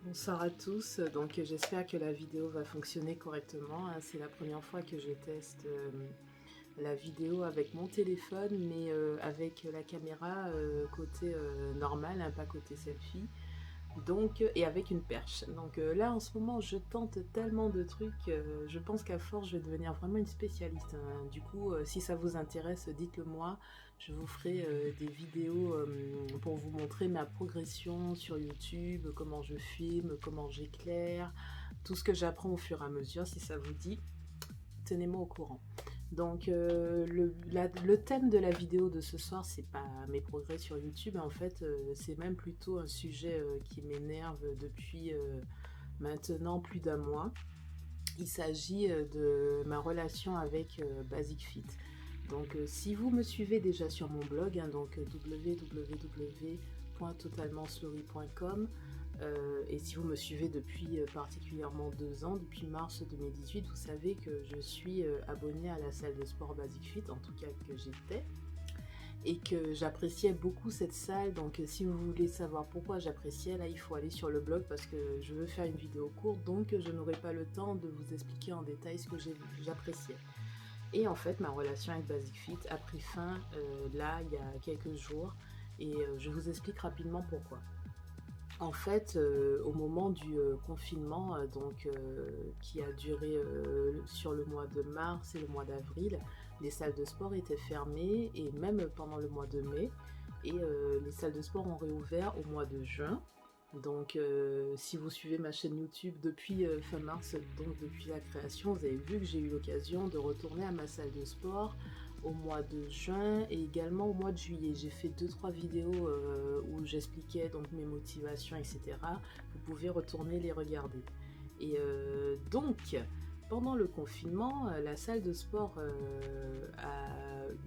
Bonsoir à tous, donc j'espère que la vidéo va fonctionner correctement, hein. C'est la première fois que je teste la vidéo avec mon téléphone, mais avec la caméra côté normal, hein, pas côté selfie. Donc, et avec une perche. Donc là en ce moment je tente tellement de trucs, je pense qu'à force je vais devenir vraiment une spécialiste, hein. Du coup si ça vous intéresse dites-le moi, je vous ferai des vidéos pour vous montrer ma progression sur YouTube, comment je filme, comment j'éclaire, tout ce que j'apprends au fur et à mesure. Si ça vous dit, tenez-moi au courant. Donc le thème de la vidéo de ce soir, c'est pas mes progrès sur YouTube, en fait c'est même plutôt un sujet qui m'énerve depuis maintenant plus d'un mois. Il s'agit de ma relation avec Basic Fit. Donc si vous me suivez déjà sur mon blog, hein, donc www.totalement-slurry.com, et si vous me suivez depuis particulièrement 2 ans, depuis mars 2018, vous savez que je suis abonnée à la salle de sport Basic Fit, en tout cas que j'étais, et que j'appréciais beaucoup cette salle. Donc si vous voulez savoir pourquoi j'appréciais, là il faut aller sur le blog parce que je veux faire une vidéo courte, donc je n'aurai pas le temps de vous expliquer en détail ce que j'appréciais. Et en fait ma relation avec Basic Fit a pris fin là il y a quelques jours, et je vous explique rapidement pourquoi. En fait, au moment du confinement, qui a duré sur le mois de mars et le mois d'avril, les salles de sport étaient fermées, et même pendant le mois de mai. Et les salles de sport ont réouvert au mois de juin. Donc, si vous suivez ma chaîne YouTube depuis fin mars, donc depuis la création, vous avez vu que j'ai eu l'occasion de retourner à ma salle de sport au mois de juin et également au mois de juillet. J'ai fait 2-3 vidéos où j'expliquais donc mes motivations, etc. Vous pouvez retourner les regarder. Et donc, pendant le confinement, la salle de sport a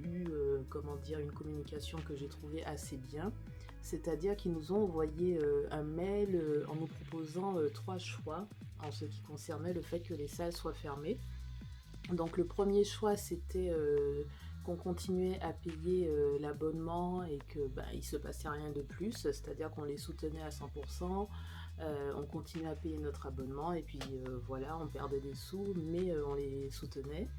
eu, comment dire, une communication que j'ai trouvée assez bien. C'est-à-dire qu'ils nous ont envoyé un mail en nous proposant 3 choix en ce qui concernait le fait que les salles soient fermées. Donc le premier choix, c'était qu'on continuait à payer l'abonnement et que il se passait rien de plus, c'est-à-dire qu'on les soutenait à 100%, on continuait à payer notre abonnement, et puis voilà, on perdait des sous, mais on les soutenait.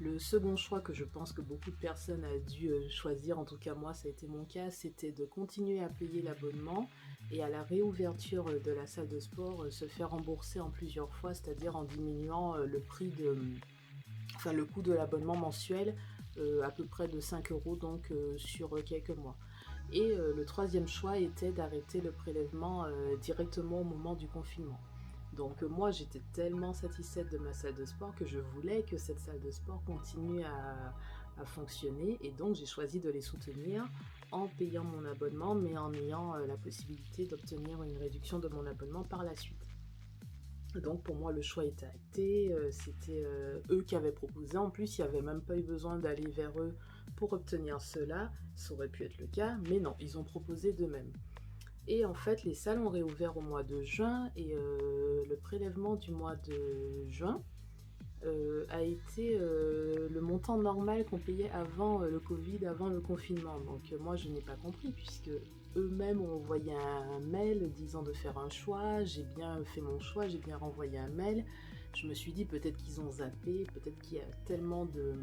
Le second choix, que je pense que beaucoup de personnes ont dû choisir, en tout cas moi ça a été mon cas, c'était de continuer à payer l'abonnement et à la réouverture de la salle de sport se faire rembourser en plusieurs fois, c'est-à-dire en diminuant le prix de... Enfin, le coût de l'abonnement mensuel, à peu près de 5 euros, donc sur quelques mois. Et le troisième choix était d'arrêter le prélèvement directement au moment du confinement. Donc moi j'étais tellement satisfaite de ma salle de sport que je voulais que cette salle de sport continue à fonctionner, et donc j'ai choisi de les soutenir en payant mon abonnement, mais en ayant la possibilité d'obtenir une réduction de mon abonnement par la suite. Donc pour moi le choix était acté, c'était eux qui avaient proposé, en plus il n'y avait même pas eu besoin d'aller vers eux pour obtenir cela, ça aurait pu être le cas, mais non, ils ont proposé d'eux-mêmes. Et en fait les salles ont réouvert au mois de juin, et le prélèvement du mois de juin a été le montant normal qu'on payait avant le Covid, avant le confinement. Donc moi je n'ai pas compris, puisque eux-mêmes ont envoyé un mail disant de faire un choix, j'ai bien fait mon choix, j'ai bien renvoyé un mail. Je me suis dit peut-être qu'ils ont zappé, peut-être qu'il y a tellement de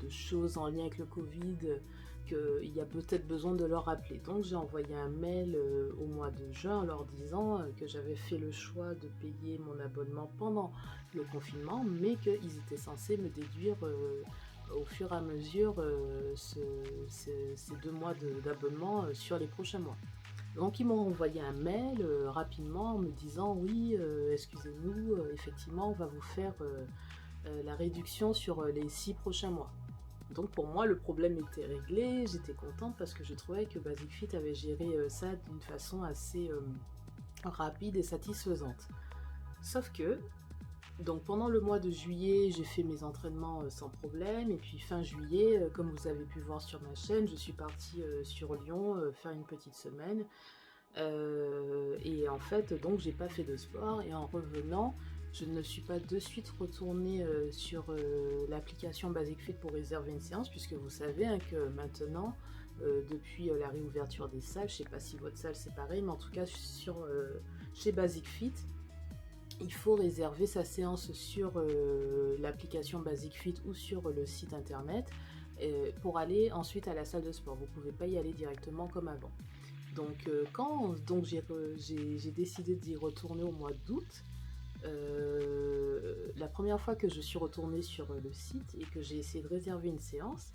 choses en lien avec le Covid qu'il y a peut-être besoin de leur rappeler. Donc j'ai envoyé un mail au mois de juin en leur disant que j'avais fait le choix de payer mon abonnement pendant le confinement, mais qu'ils étaient censés me déduire au fur et à mesure ces 2 mois d'abonnement sur les prochains mois. Donc ils m'ont envoyé un mail rapidement en me disant oui, excusez-nous, effectivement on va vous faire la réduction sur les 6 prochains mois. Donc pour moi le problème était réglé, j'étais contente parce que je trouvais que Basic Fit avait géré ça d'une façon assez rapide et satisfaisante. Sauf que, donc pendant le mois de juillet, j'ai fait mes entraînements sans problème, et puis fin juillet, comme vous avez pu voir sur ma chaîne, je suis partie sur Lyon faire une petite semaine. Et en fait, donc j'ai pas fait de sport, et en revenant, je ne suis pas de suite retournée sur l'application Basic Fit pour réserver une séance, puisque vous savez hein, que maintenant, depuis la réouverture des salles. Je sais pas si votre salle c'est pareil, mais en tout cas chez Basic Fit, il faut réserver sa séance sur l'application Basic Fit ou sur le site internet pour aller ensuite à la salle de sport. Vous ne pouvez pas y aller directement comme avant. Donc quand j'ai décidé d'y retourner au mois d'août, la première fois que je suis retournée sur le site et que j'ai essayé de réserver une séance,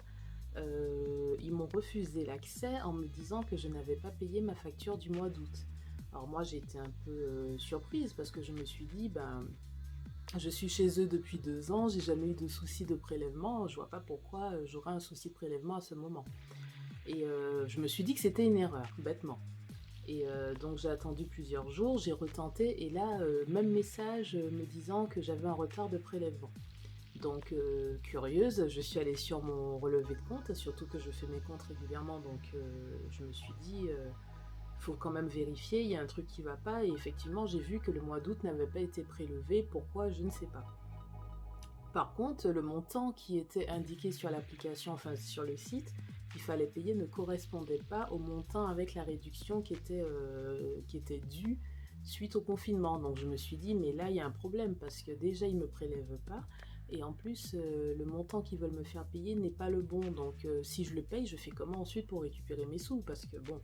ils m'ont refusé l'accès en me disant que je n'avais pas payé ma facture du mois d'août. Alors moi j'ai été un peu surprise parce que je me suis dit, je suis chez eux depuis 2 ans, j'ai jamais eu de souci de prélèvement, je vois pas pourquoi j'aurais un souci de prélèvement à ce moment. Et je me suis dit que c'était une erreur, bêtement. Et donc j'ai attendu plusieurs jours, j'ai retenté et là, même message me disant que j'avais un retard de prélèvement. Donc curieuse, je suis allée sur mon relevé de compte, surtout que je fais mes comptes régulièrement, donc je me suis dit, faut quand même vérifier, il y a un truc qui va pas, et effectivement j'ai vu que le mois d'août n'avait pas été prélevé, pourquoi je ne sais pas. Par contre, le montant qui était indiqué sur l'application, enfin sur le site, qu'il fallait payer ne correspondait pas au montant avec la réduction qui était due suite au confinement. Donc je me suis dit, mais là il y a un problème parce que déjà ils ne me prélèvent pas et en plus le montant qu'ils veulent me faire payer n'est pas le bon. Donc si je le paye, je fais comment ensuite pour récupérer mes sous? Parce que bon,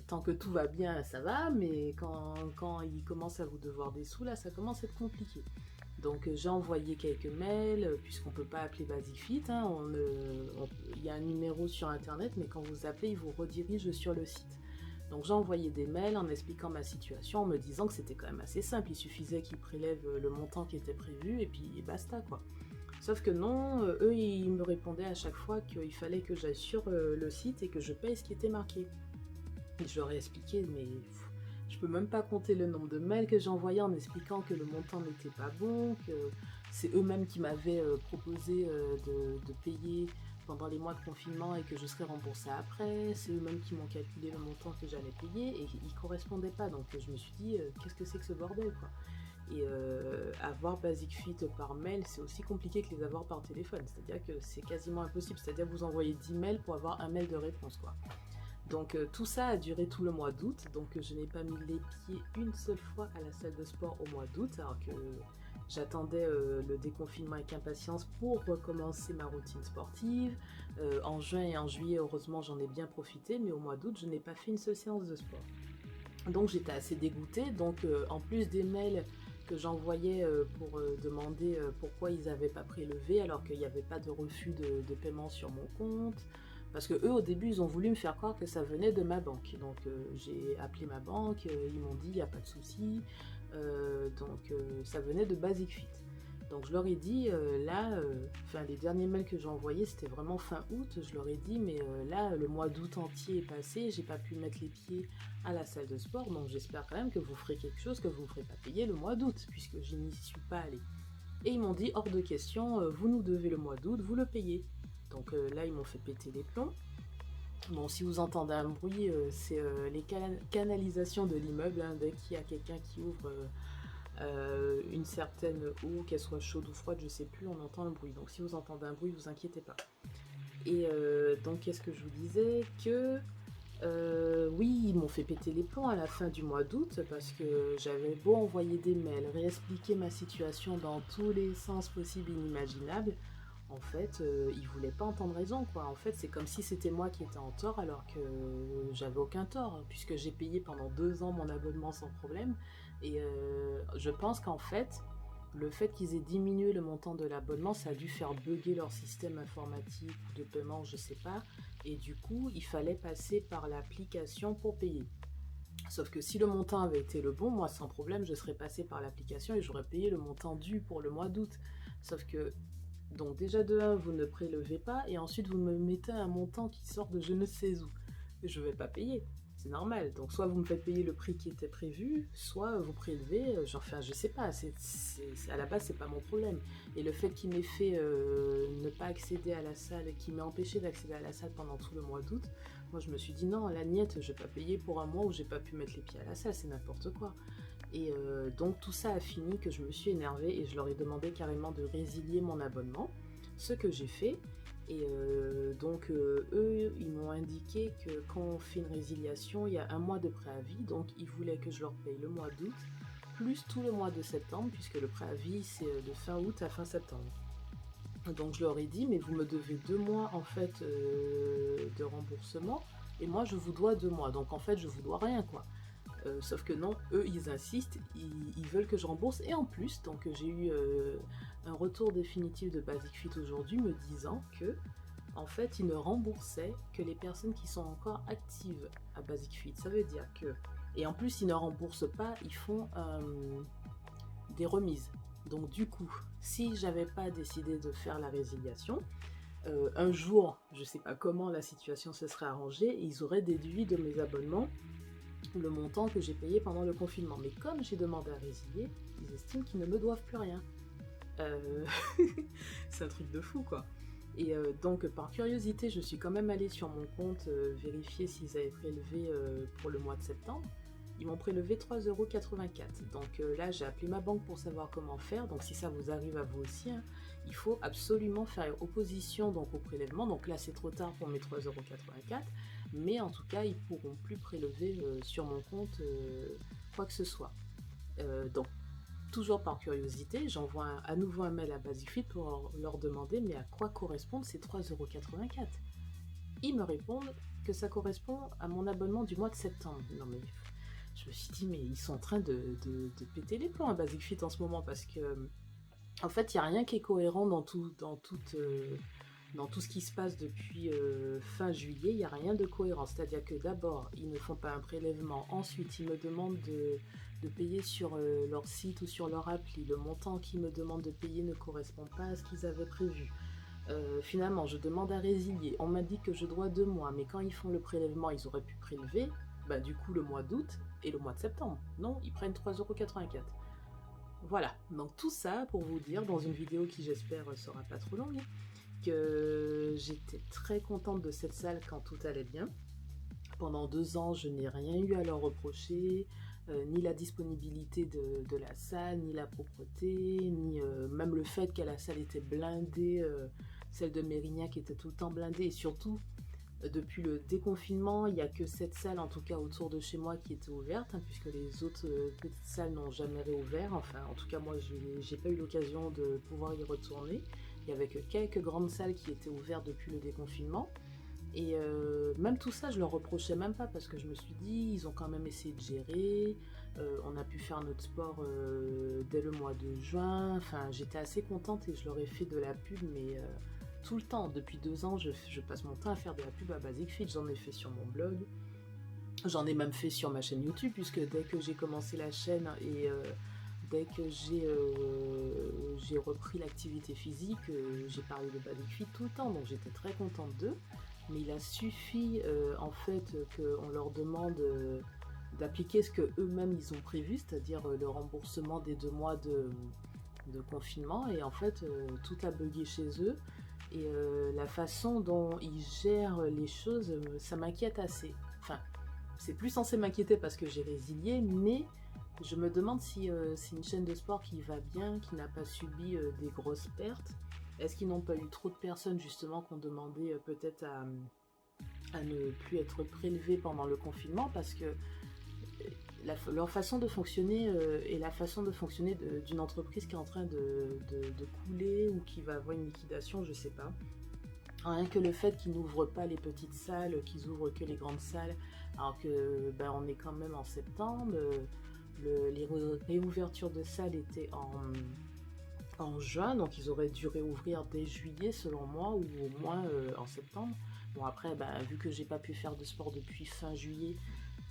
tant que tout va bien, ça va, mais quand ils commencent à vous devoir des sous, là ça commence à être compliqué. Donc j'ai envoyé quelques mails, puisqu'on ne peut pas appeler Basic Fit, hein, il y a un numéro sur internet, mais quand vous appelez, il vous redirige sur le site. Donc j'ai envoyé des mails en expliquant ma situation, en me disant que c'était quand même assez simple, il suffisait qu'ils prélèvent le montant qui était prévu, et puis basta quoi. Sauf que non, eux ils me répondaient à chaque fois qu'il fallait que j'aille sur le site et que je paye ce qui était marqué. Et je leur ai expliqué, mais je peux même pas compter le nombre de mails que j'ai envoyés en expliquant que le montant n'était pas bon, que c'est eux-mêmes qui m'avaient proposé de payer pendant les mois de confinement et que je serais remboursée après, c'est eux-mêmes qui m'ont calculé le montant que j'allais payer et il ne correspondait pas, donc je me suis dit qu'est-ce que c'est que ce bordel quoi. Et avoir Basic Fit par mail, c'est aussi compliqué que les avoir par téléphone, c'est-à-dire que c'est quasiment impossible, c'est-à-dire que vous envoyez 10 mails pour avoir un mail de réponse quoi. Donc tout ça a duré tout le mois d'août, donc je n'ai pas mis les pieds une seule fois à la salle de sport au mois d'août, alors que j'attendais le déconfinement avec impatience pour recommencer ma routine sportive. En juin et en juillet, heureusement, j'en ai bien profité, mais au mois d'août, je n'ai pas fait une seule séance de sport. Donc j'étais assez dégoûtée, donc en plus des mails que j'envoyais pour demander pourquoi ils n'avaient pas prélevé alors qu'il n'y avait pas de refus de paiement sur mon compte. Parce que eux au début ils ont voulu me faire croire que ça venait de ma banque. Donc j'ai appelé ma banque, ils m'ont dit il n'y a pas de souci. Donc ça venait de Basic Fit. Donc je leur ai dit les derniers mails que j'ai envoyés c'était vraiment fin août. Je leur ai dit mais là le mois d'août entier est passé, j'ai pas pu mettre les pieds à la salle de sport. Donc j'espère quand même que vous ferez quelque chose, que vous ne me ferez pas payer le mois d'août puisque je n'y suis pas allée. Et ils m'ont dit hors de question, vous nous devez le mois d'août, vous le payez. Donc là, ils m'ont fait péter les plombs. Bon, si vous entendez un bruit, c'est les canalisations de l'immeuble. Hein, dès qu'il y a quelqu'un qui ouvre une certaine eau, qu'elle soit chaude ou froide, je sais plus, on entend le bruit. Donc si vous entendez un bruit, vous inquiétez pas. Et donc, qu'est-ce que je vous disais? Que oui, ils m'ont fait péter les plombs à la fin du mois d'août parce que j'avais beau envoyer des mails, réexpliquer ma situation dans tous les sens possibles et inimaginables. En fait, ils voulaient pas entendre raison, quoi. En fait, c'est comme si c'était moi qui étais en tort, alors que j'avais aucun tort, puisque j'ai payé pendant 2 ans mon abonnement sans problème. Et je pense qu'en fait, le fait qu'ils aient diminué le montant de l'abonnement, ça a dû faire bugger leur système informatique ou de paiement, je sais pas. Et du coup, il fallait passer par l'application pour payer. Sauf que si le montant avait été le bon, moi sans problème, je serais passée par l'application et j'aurais payé le montant dû pour le mois d'août. Sauf que donc déjà de 1, vous ne prélevez pas, et ensuite vous me mettez un montant qui sort de je ne sais où. Je ne vais pas payer, c'est normal. Donc soit vous me faites payer le prix qui était prévu, soit vous prélevez, je sais pas, à la base c'est pas mon problème. Et le fait qu'il m'ait fait ne pas accéder à la salle, qu'il m'ait empêché d'accéder à la salle pendant tout le mois d'août, moi je me suis dit non, la niette, je vais pas payer pour un mois où j'ai pas pu mettre les pieds à la salle, c'est n'importe quoi. Et donc tout ça a fini que je me suis énervée et je leur ai demandé carrément de résilier mon abonnement, ce que j'ai fait. Et donc eux, ils m'ont indiqué que quand on fait une résiliation, il y a un mois de préavis, donc ils voulaient que je leur paye le mois d'août, plus tout le mois de septembre, puisque le préavis c'est de fin août à fin septembre. Donc je leur ai dit, mais vous me devez 2 mois en fait de remboursement, et moi je vous dois 2 mois, donc en fait je vous dois rien quoi. Sauf que non, eux ils insistent, ils veulent que je rembourse, et en plus, donc j'ai eu un retour définitif de Basic Fit aujourd'hui me disant que en fait ils ne remboursaient que les personnes qui sont encore actives à Basic Fit. Ça veut dire que, et en plus ils ne remboursent pas, ils font des remises. Donc du coup, si j'avais pas décidé de faire la résiliation, un jour, je sais pas comment la situation se serait arrangée, ils auraient déduit de mes abonnements le montant que j'ai payé pendant le confinement. Mais comme j'ai demandé à résilier, ils estiment qu'ils ne me doivent plus rien. C'est un truc de fou quoi. Et donc par curiosité, je suis quand même allée sur mon compte vérifier s'ils avaient prélevé pour le mois de septembre. Ils m'ont prélevé 3,84 €. Donc là, j'ai appelé ma banque pour savoir comment faire. Donc si ça vous arrive à vous aussi, hein, il faut absolument faire opposition donc, au prélèvement. Donc là, c'est trop tard pour mes 3,84 €. Mais en tout cas, ils ne pourront plus prélever sur mon compte quoi que ce soit. Donc, toujours par curiosité, j'envoie à nouveau un mail à Basic Fit pour leur demander mais à quoi correspondent ces 3,84 €. Ils me répondent que ça correspond à mon abonnement du mois de septembre. Non mais je me suis dit mais ils sont en train de péter les plombs à Basic Fit en ce moment, parce que en fait il n'y a rien qui est cohérent dans tout ce qui se passe depuis fin juillet. Il n'y a rien de cohérent, c'est-à-dire que d'abord ils ne font pas un prélèvement, ensuite ils me demandent de payer sur leur site ou sur leur appli, le montant qu'ils me demandent de payer ne correspond pas à ce qu'ils avaient prévu. Finalement je demande à résilier, on m'a dit que je dois 2 mois, mais quand ils font le prélèvement ils auraient pu prélever du coup le mois d'août et le mois de septembre. Non, ils prennent 3,84 €. Voilà, donc tout ça pour vous dire dans une vidéo qui j'espère sera pas trop longue, que j'étais très contente de cette salle quand tout allait bien. Pendant 2 ans, je n'ai rien eu à leur reprocher, ni la disponibilité de la salle, ni la propreté, ni même le fait que la salle était blindée, celle de Mérignac était tout le temps blindée, et surtout, depuis le déconfinement, il n'y a que cette salle, en tout cas autour de chez moi, qui était ouverte, hein, puisque les autres petites salles n'ont jamais réouvert. Enfin, en tout cas, moi, j'ai pas eu l'occasion de pouvoir y retourner. Il y avait que quelques grandes salles qui étaient ouvertes depuis le déconfinement. Et même tout ça, je leur reprochais même pas, parce que je me suis dit, ils ont quand même essayé de gérer. On a pu faire notre sport dès le mois de juin. Enfin, j'étais assez contente et je leur ai fait de la pub, mais tout le temps. Depuis 2 ans, je passe mon temps à faire de la pub à Basic Fit. J'en ai fait sur mon blog. J'en ai même fait sur ma chaîne YouTube, puisque dès que j'ai commencé la chaîne et dès que j'ai repris l'activité physique, j'ai parlé de Basic Fit tout le temps, donc j'étais très contente d'eux. Mais il a suffi en fait qu'on leur demande d'appliquer ce que eux-mêmes ils ont prévu, c'est-à-dire le remboursement des 2 mois de confinement, et en fait tout a bugué chez eux. Et la façon dont ils gèrent les choses, ça m'inquiète assez. Enfin, c'est plus censé m'inquiéter parce que j'ai résilié, mais je me demande si c'est une chaîne de sport qui va bien, qui n'a pas subi des grosses pertes. Est-ce qu'ils n'ont pas eu trop de personnes justement qui ont demandé peut-être à ne plus être prélevées pendant le confinement, parce que leur façon de fonctionner est la façon de fonctionner d'une entreprise qui est en train de couler ou qui va avoir une liquidation, je sais pas. Rien que le fait qu'ils n'ouvrent pas les petites salles, qu'ils ouvrent que les grandes salles, alors que on est quand même en septembre, les réouvertures de salles étaient en juin, donc ils auraient dû réouvrir dès juillet selon moi, ou au moins en septembre. Bon après, vu que j'ai pas pu faire de sport depuis fin juillet,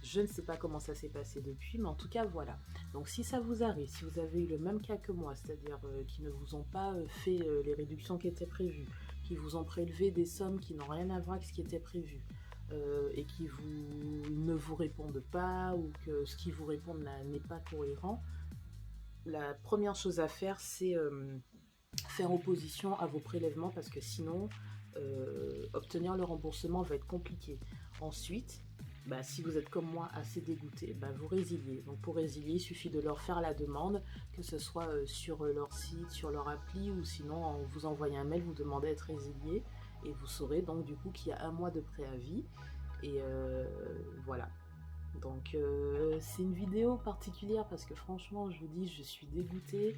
je ne sais pas comment ça s'est passé depuis, mais en tout cas voilà. Donc si ça vous arrive, si vous avez eu le même cas que moi, c'est-à-dire qu'ils ne vous ont pas fait les réductions qui étaient prévues, qui vous ont prélevé des sommes qui n'ont rien à voir avec ce qui était prévu, et qui ne vous répondent pas, ou que ce qui vous répondent n'est pas cohérent, la première chose à faire, c'est faire opposition à vos prélèvements, parce que sinon, obtenir le remboursement va être compliqué. Ensuite, si vous êtes comme moi assez dégoûté, vous résiliez. Donc pour résilier, il suffit de leur faire la demande, que ce soit sur leur site, sur leur appli, ou sinon vous envoyez un mail, vous demandez à être résilié, et vous saurez donc du coup qu'il y a 1 mois de préavis et voilà. Donc c'est une vidéo particulière parce que franchement je vous dis je suis dégoûtée.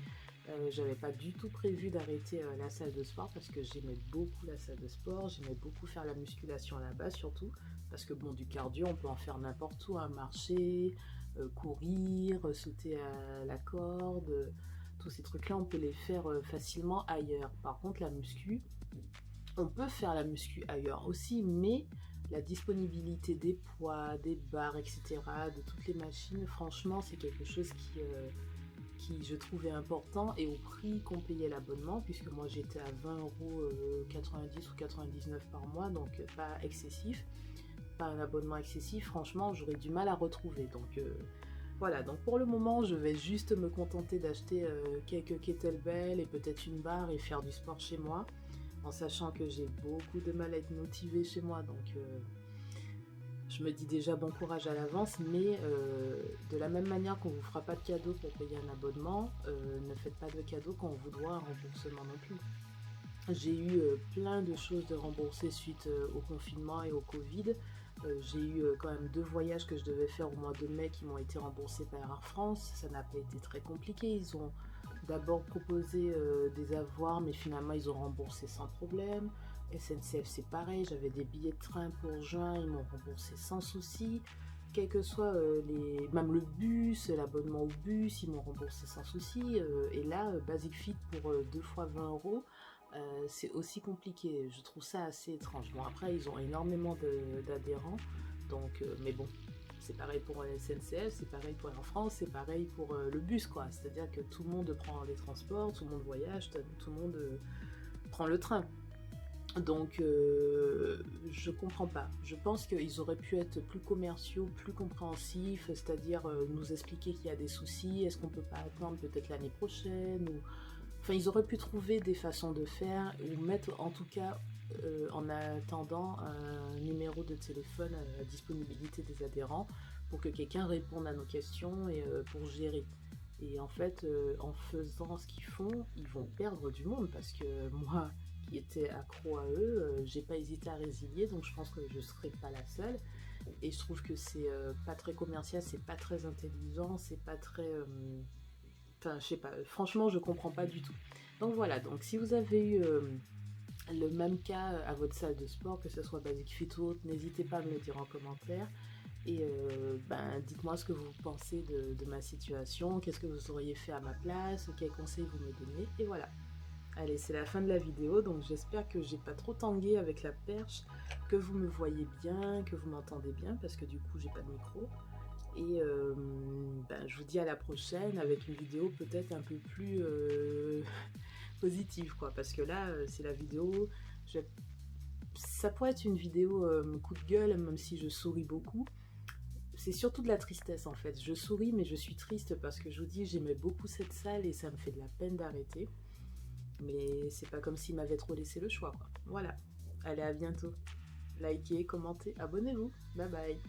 J'avais pas du tout prévu d'arrêter la salle de sport parce que j'aimais beaucoup la salle de sport, j'aimais beaucoup faire la musculation là-bas surtout parce que bon, du cardio on peut en faire n'importe où, hein, marcher, courir, sauter à la corde, tous ces trucs là on peut les faire facilement ailleurs. Par contre la muscu, on peut faire la muscu ailleurs aussi, mais la disponibilité des poids, des barres, etc., de toutes les machines, franchement, c'est quelque chose qui je trouvais important et au prix qu'on payait l'abonnement, puisque moi j'étais à 20,90 € ou 99 par mois, donc pas excessif, pas un abonnement excessif, franchement, j'aurais du mal à retrouver. Donc voilà, donc pour le moment, je vais juste me contenter d'acheter quelques kettlebells et peut-être une barre et faire du sport chez moi, en sachant que j'ai beaucoup de mal à être motivée chez moi, donc je me dis déjà bon courage à l'avance, mais de la même manière qu'on ne vous fera pas de cadeau pour payer un abonnement, ne faites pas de cadeau quand on vous doit un remboursement non plus. J'ai eu plein de choses de remboursées suite au confinement et au Covid. J'ai eu quand même 2 voyages que je devais faire au mois de mai qui m'ont été remboursés par Air France. Ça n'a pas été très compliqué. Ils ont d'abord proposé des avoirs, mais finalement ils ont remboursé sans problème. SNCF c'est pareil, j'avais des billets de train pour juin, ils m'ont remboursé sans souci. Quel que soit même le bus, l'abonnement au bus, ils m'ont remboursé sans souci. Et là, Basic Fit pour 2 fois 20 €. C'est aussi compliqué, je trouve ça assez étrange. Bon, après ils ont énormément d'adhérents, donc mais bon, c'est pareil pour la SNCF, c'est pareil pour Air France, c'est pareil pour le bus, quoi. C'est-à-dire que tout le monde prend les transports, tout le monde voyage, tout le monde prend le train. Donc je comprends pas. Je pense qu'ils auraient pu être plus commerciaux, plus compréhensifs, c'est-à-dire nous expliquer qu'il y a des soucis, est-ce qu'on peut pas attendre peut-être l'année prochaine, ou enfin ils auraient pu trouver des façons de faire, ou mettre en tout cas en attendant un numéro de téléphone à la disponibilité des adhérents pour que quelqu'un réponde à nos questions et pour gérer. Et en fait, en faisant ce qu'ils font, ils vont perdre du monde parce que moi, qui étais accro à eux, j'ai pas hésité à résilier, donc je pense que je serai pas la seule. Et je trouve que c'est pas très commercial, c'est pas très intelligent, c'est pas très. Enfin, je sais pas, franchement, je comprends pas du tout. Donc voilà, donc si vous avez eu le même cas à votre salle de sport, que ce soit Basic Fit ou autre, n'hésitez pas à me le dire en commentaire. Et dites-moi ce que vous pensez de ma situation, qu'est-ce que vous auriez fait à ma place, quels conseils vous me donnez, et voilà. Allez, c'est la fin de la vidéo, donc j'espère que j'ai pas trop tangué avec la perche, que vous me voyez bien, que vous m'entendez bien, parce que du coup j'ai pas de micro. Et je vous dis à la prochaine avec une vidéo peut-être un peu plus positive, quoi, parce que là c'est la vidéo, ça pourrait être une vidéo coup de gueule, même si je souris beaucoup. C'est surtout de la tristesse en fait, je souris mais je suis triste parce que je vous dis j'aimais beaucoup cette salle et ça me fait de la peine d'arrêter. Mais c'est pas comme s'il m'avait trop laissé le choix, quoi. Voilà. Allez, à bientôt. Likez, commentez, abonnez-vous. Bye bye.